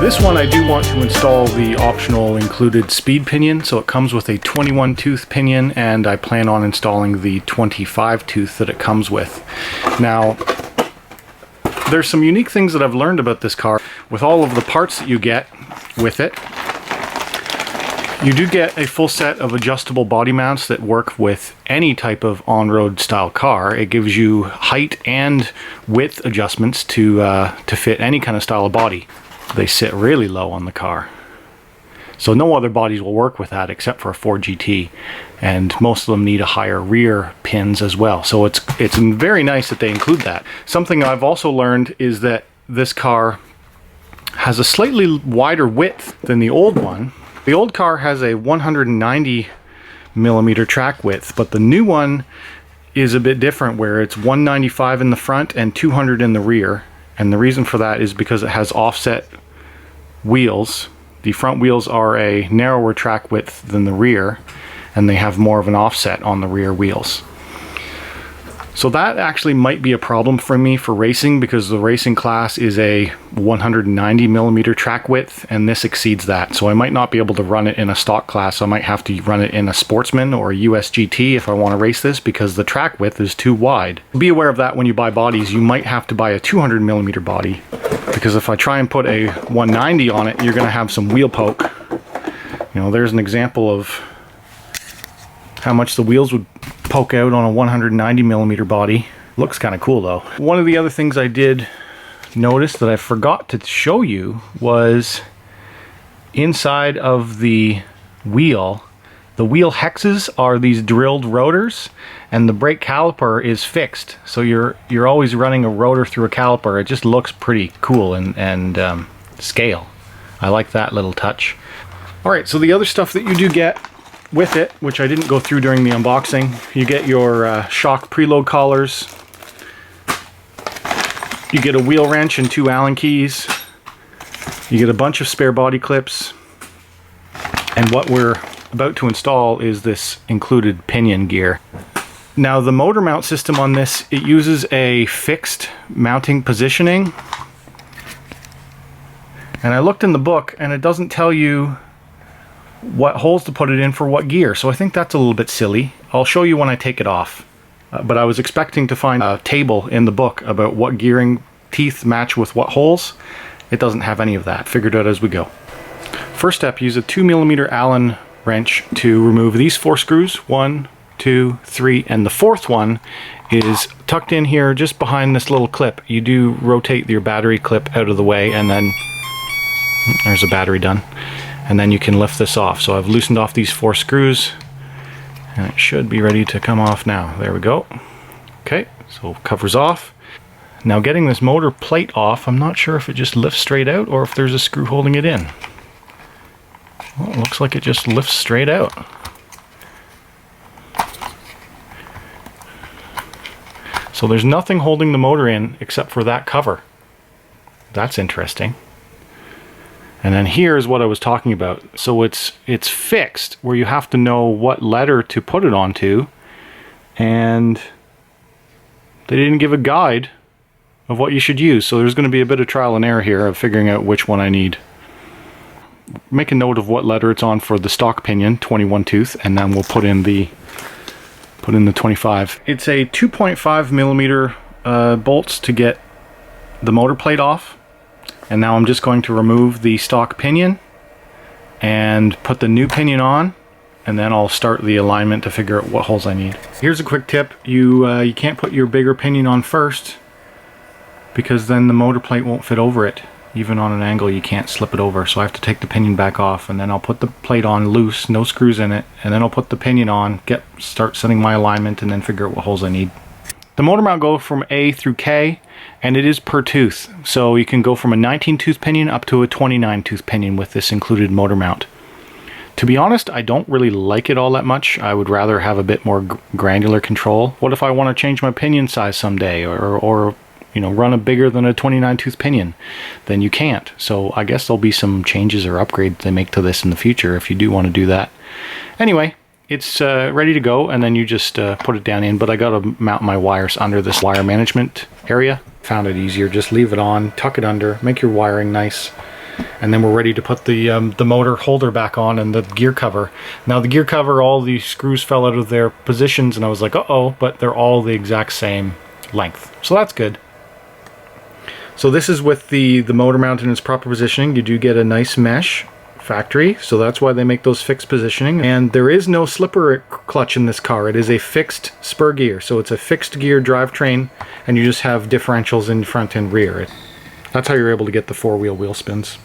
This one I do want to install the optional included speed pinion, so it comes with a 21 tooth pinion, and I plan on installing the 25 tooth that it comes with. Now, there's some unique things that I've learned about this car. With all of the parts that you get with it, you do get a full set of adjustable body mounts that work with any type of on-road style car. It gives you height and width adjustments to fit any kind of style of body. They sit really low on the car. So no other bodies will work with that except for a Ford GT, and most of them need a higher rear pins as well. So it's very nice that they include that. Something I've also learned is that this car has a slightly wider width than the old one. The old car has a 190 millimeter track width, but the new one is a bit different, where it's 195 in the front and 200 in the rear. And the reason for that is because it has offset wheels. The front wheels are a narrower track width than the rear, and they have more of an offset on the rear wheels. So that actually might be a problem for me for racing, because the racing class is a 190 millimeter track width, and this exceeds that. So I might not be able to run it in a stock class. I might have to run it in a Sportsman or a US GT if I want to race this, because the track width is too wide. Be aware of that when you buy bodies. You might have to buy a 200 millimeter body, because if I try and put a 190 on it, you're going to have some wheel poke. You know, there's an example of how much the wheels would poke out on a 190 millimeter body. Looks kind of cool though. One of the other things I did notice that I forgot to show you was inside of the wheel hexes are these drilled rotors, and the brake caliper is fixed. So you're always running a rotor through a caliper. It just looks pretty cool and scale. I like that little touch. Alright, so the other stuff that you do get with it, which I didn't go through during the unboxing, you get your shock preload collars, you get a wheel wrench and 2 Allen keys, you get a bunch of spare body clips, and what we're about to install is this included pinion gear. Now the motor mount system on this, it uses a fixed mounting positioning, and I looked in the book and it doesn't tell you what holes to put it in for what gear, so I think that's a little bit silly. I'll show you when I take it off. But I was expecting to find a table in the book about what gearing teeth match with what holes. It doesn't have any of that. Figured out as we go. First step, use a 2 millimeter Allen wrench to remove these 4 screws. 1, 2, 3, and the 4th one is tucked in here just behind this little clip. You do rotate your battery clip out of the way, and then there's a battery done. And then you can lift this off. So I've loosened off these 4 screws, and it should be ready to come off now. There we go. Okay, so cover's off. Now getting this motor plate off, I'm not sure if it just lifts straight out or if there's a screw holding it in. Well, it looks like it just lifts straight out. So there's nothing holding the motor in except for that cover. That's interesting. And then here's what I was talking about. So it's fixed, where you have to know what letter to put it onto, and they didn't give a guide of what you should use. So there's going to be a bit of trial and error here of figuring out which one I need. Make a note of what letter it's on for the stock pinion, 21 tooth, and then we'll put in the 25. It's a 2.5 millimeter bolts to get the motor plate off. And now I'm just going to remove the stock pinion and put the new pinion on, and then I'll start the alignment to figure out what holes I need. Here's a quick tip. You can't put your bigger pinion on first, because then the motor plate won't fit over it. Even on an angle you can't slip it over, so I have to take the pinion back off, and then I'll put the plate on loose, no screws in it, and then I'll put the pinion on, start setting my alignment, and then figure out what holes I need. The motor mount goes from A through K, and it is per tooth. So you can go from a 19 tooth pinion up to a 29 tooth pinion with this included motor mount. To be honest, I don't really like it all that much. I would rather have a bit more granular control. What if I want to change my pinion size someday, or you know, run a bigger than a 29 tooth pinion? Then you can't. So I guess there'll be some changes or upgrades they make to this in the future if you do want to do that. Anyway, it's ready to go, and then you just put it down in, but I gotta mount my wires under this wire management area. Found it easier, just leave it on, tuck it under, make your wiring nice, And then we're ready to put the motor holder back on and the gear cover. Now the gear cover, all the screws fell out of their positions and I was like, uh-oh, but they're all the exact same length. So that's good. So this is with the motor mounted in its proper positioning. You do get a nice mesh factory, so that's why they make those fixed positioning. And there is no slipper clutch in this car. It is a fixed spur gear, so it's a fixed gear drivetrain, and you just have differentials in front and rear. That's how you're able to get the 4-wheel wheel spins.